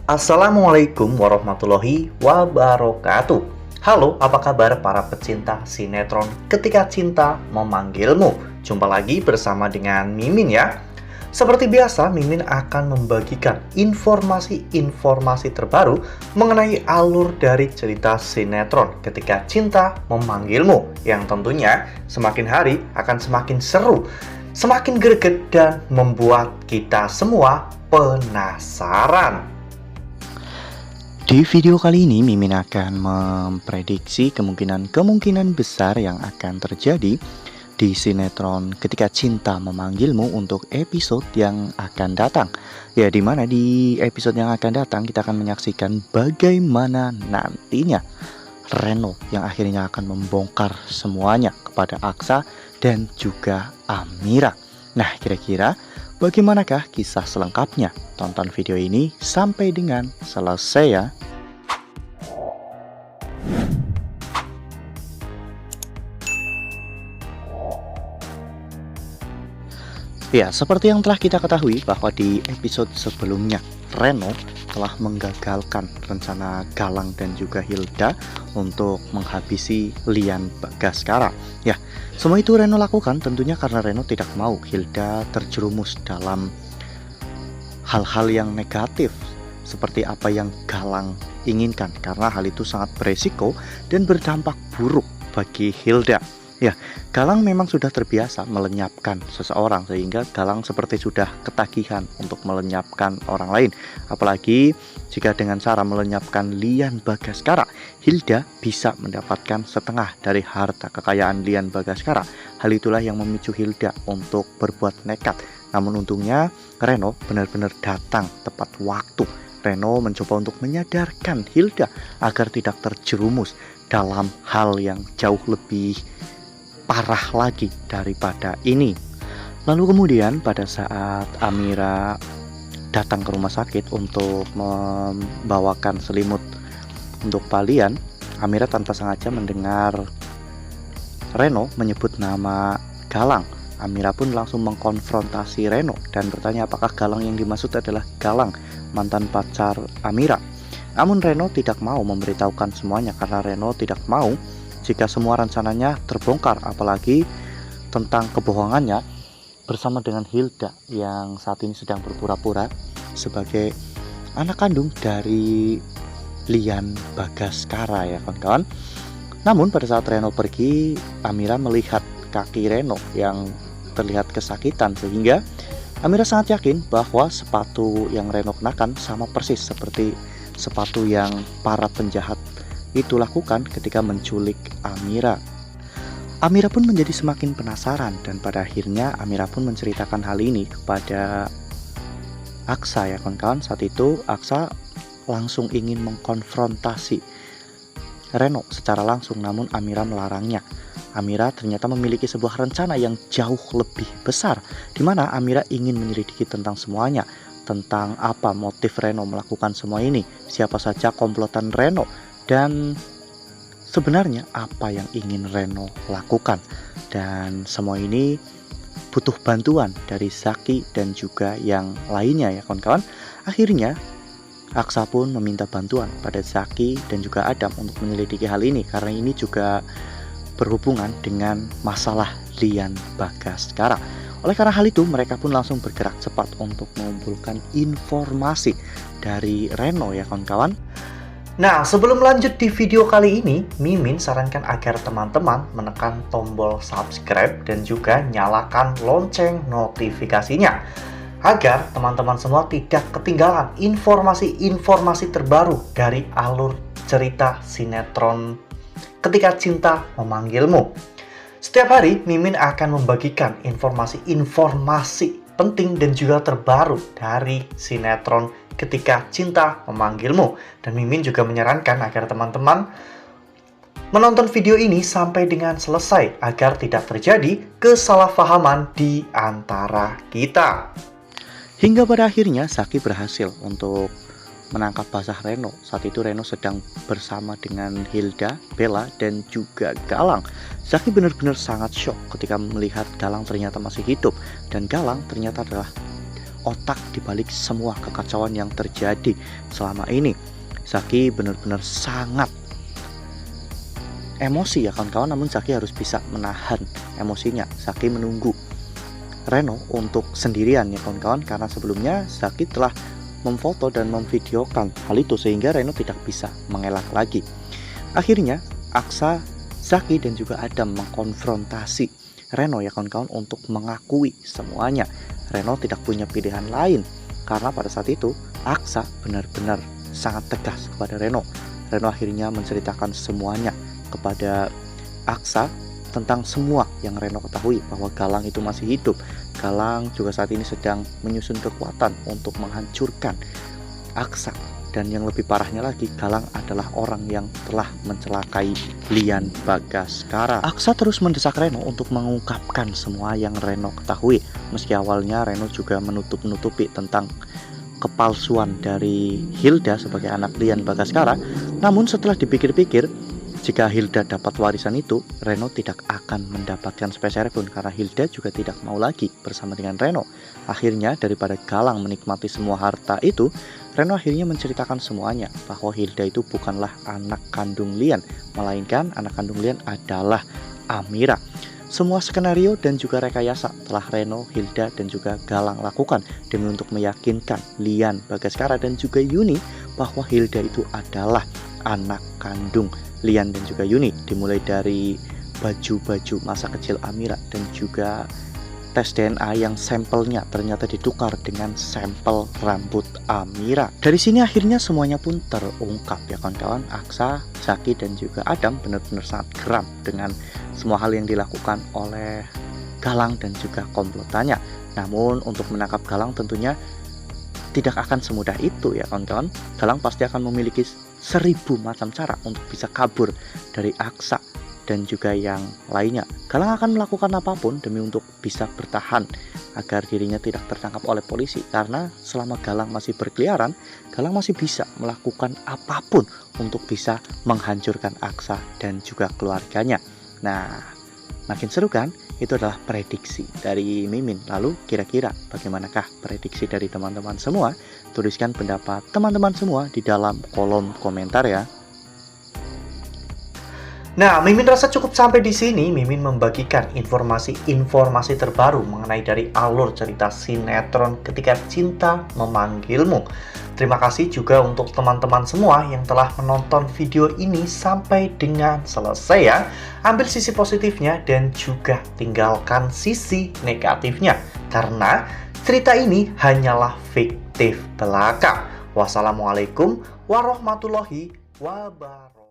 Assalamualaikum warahmatullahi wabarakatuh. Halo, apa kabar para pecinta sinetron Ketika Cinta Memanggilmu? Jumpa lagi bersama dengan Mimin ya. Seperti biasa, Mimin akan membagikan informasi-informasi terbaru mengenai alur dari cerita sinetron Ketika Cinta Memanggilmu, yang tentunya semakin hari akan semakin seru, semakin greget, dan membuat kita semua penasaran. Di video kali ini Mimin akan memprediksi kemungkinan besar yang akan terjadi di sinetron Ketika Cinta Memanggilmu untuk episode yang akan datang. Ya, dimana di episode yang akan datang kita akan menyaksikan bagaimana nantinya Reno yang akhirnya akan membongkar semuanya kepada Aksa dan juga Amira. Nah, kira-kira bagaimanakah kisah selengkapnya? Tonton video ini sampai dengan selesai ya. Ya, seperti yang telah kita ketahui bahwa di episode sebelumnya Reno telah menggagalkan rencana Galang dan juga Hilda untuk menghabisi Lian Bagaskara. Ya, semua itu Reno lakukan tentunya karena Reno tidak mau Hilda terjerumus dalam hal-hal yang negatif seperti apa yang Galang inginkan, karena hal itu sangat beresiko dan berdampak buruk bagi Hilda. Ya, Galang memang sudah terbiasa melenyapkan seseorang sehingga Galang seperti sudah ketagihan untuk melenyapkan orang lain. Apalagi jika dengan cara melenyapkan Lian Bagaskara, Hilda bisa mendapatkan setengah dari harta kekayaan Lian Bagaskara. Hal itulah yang memicu Hilda untuk berbuat nekat. Namun untungnya Reno benar-benar datang tepat waktu. Reno mencoba untuk menyadarkan Hilda agar tidak terjerumus dalam hal yang jauh lebih parah lagi daripada ini. Lalu kemudian pada saat Amira datang ke rumah sakit untuk membawakan selimut untuk Palian, Amira tanpa sengaja mendengar Reno menyebut nama Galang. Amira pun langsung mengkonfrontasi Reno dan bertanya apakah Galang yang dimaksud adalah Galang, mantan pacar Amira. Namun Reno tidak mau memberitahukan semuanya karena Reno tidak mau jika semua rencananya terbongkar, apalagi tentang kebohongannya bersama dengan Hilda yang saat ini sedang berpura-pura sebagai anak kandung dari Lian Bagaskara ya kawan-kawan. Namun pada saat Reno pergi, Amira melihat kaki Reno yang terlihat kesakitan sehingga Amira sangat yakin bahwa sepatu yang Reno kenakan sama persis seperti sepatu yang para penjahat itu lakukan ketika menculik Amira. Amira pun menjadi semakin penasaran dan pada akhirnya Amira pun menceritakan hal ini kepada Aksa ya kawan-kawan. Saat itu Aksa langsung ingin mengkonfrontasi Reno secara langsung, namun Amira melarangnya. Amira ternyata memiliki sebuah rencana yang jauh lebih besar, di mana Amira ingin menyelidiki tentang semuanya, tentang apa motif Reno melakukan semua ini, siapa saja komplotan Reno, dan sebenarnya apa yang ingin Reno lakukan. Dan semua ini butuh bantuan dari Zaki dan juga yang lainnya ya kawan-kawan. Akhirnya Aksa pun meminta bantuan pada Zaki dan juga Adam untuk menyelidiki hal ini, karena ini juga berhubungan dengan masalah Lian Bagaskara. Oleh karena hal itu mereka pun langsung bergerak cepat untuk mengumpulkan informasi dari Reno ya kawan-kawan. Nah, sebelum lanjut di video kali ini, Mimin sarankan agar teman-teman menekan tombol subscribe dan juga nyalakan lonceng notifikasinya, agar teman-teman semua tidak ketinggalan informasi-informasi terbaru dari alur cerita sinetron Ketika Cinta Memanggilmu. Setiap hari, Mimin akan membagikan informasi-informasi penting dan juga terbaru dari sinetron Ketika Cinta Memanggilmu. Dan Mimin juga menyarankan agar teman-teman menonton video ini sampai dengan selesai agar tidak terjadi kesalahpahaman di antara kita. Hingga pada akhirnya Zaki berhasil untuk menangkap basah Reno. Saat itu Reno sedang bersama dengan Hilda, Bella, dan juga Galang. Zaki benar-benar sangat shock ketika melihat Galang ternyata masih hidup, dan Galang ternyata adalah otak dibalik semua kekacauan yang terjadi selama ini. Zaki benar-benar sangat emosi ya kawan-kawan, namun Zaki harus bisa menahan emosinya. Zaki menunggu Reno untuk sendirian ya kawan-kawan, karena sebelumnya Zaki telah memfoto dan memvideokan hal itu sehingga Reno tidak bisa mengelak lagi. Akhirnya Aksa, Zaki dan juga Adam mengkonfrontasi Reno ya kawan-kawan untuk mengakui semuanya. Reno tidak punya pilihan lain karena pada saat itu Aksa benar-benar sangat tegas kepada Reno. Reno akhirnya menceritakan semuanya kepada Aksa tentang semua yang Reno ketahui, bahwa Galang itu masih hidup. Galang juga saat ini sedang menyusun kekuatan untuk menghancurkan Aksa. Dan yang lebih parahnya lagi, Galang adalah orang yang telah mencelakai Lian Bagaskara. Aksa terus mendesak Reno untuk mengungkapkan semua yang Reno ketahui. Meski awalnya Reno juga menutup-nutupi tentang kepalsuan dari Hilda sebagai anak Lian Bagaskara, namun setelah dipikir-pikir, jika Hilda dapat warisan itu, Reno tidak akan mendapatkan sepeser pun karena Hilda juga tidak mau lagi bersama dengan Reno. Akhirnya daripada Galang menikmati semua harta itu, Reno akhirnya menceritakan semuanya bahwa Hilda itu bukanlah anak kandung Lian, melainkan anak kandung Lian adalah Amira. Semua skenario dan juga rekayasa telah Reno, Hilda dan juga Galang lakukan demi untuk meyakinkan Lian Bagaskara dan juga Yuni bahwa Hilda itu adalah anak kandung Lian dan juga Yuni, dimulai dari baju-baju masa kecil Amira dan juga tes DNA yang sampelnya ternyata ditukar dengan sampel rambut Amira. Dari sini akhirnya semuanya pun terungkap ya kawan-kawan. Aksa, Zaki dan juga Adam benar-benar sangat geram dengan semua hal yang dilakukan oleh Galang dan juga komplotannya. Namun untuk menangkap Galang tentunya tidak akan semudah itu ya kawan-kawan. Galang pasti akan memiliki 1000 macam cara untuk bisa kabur dari Aksa dan juga yang lainnya. Galang akan melakukan apapun demi untuk bisa bertahan agar dirinya tidak tertangkap oleh polisi, karena selama Galang masih berkeliaran, Galang masih bisa melakukan apapun untuk bisa menghancurkan Aksa dan juga keluarganya. Nah, makin seru kan? Itu adalah prediksi dari Mimin. Lalu kira-kira bagaimanakah prediksi dari teman-teman semua? Tuliskan pendapat teman-teman semua di dalam kolom komentar ya. Nah, Mimin rasa cukup sampai di sini. Mimin membagikan informasi-informasi terbaru mengenai dari alur cerita sinetron Ketika Cinta Memanggilmu. Terima kasih juga untuk teman-teman semua yang telah menonton video ini sampai dengan selesai ya. Ambil sisi positifnya dan juga tinggalkan sisi negatifnya, karena cerita ini hanyalah fiktif belaka. Wassalamualaikum warahmatullahi wabarakatuh.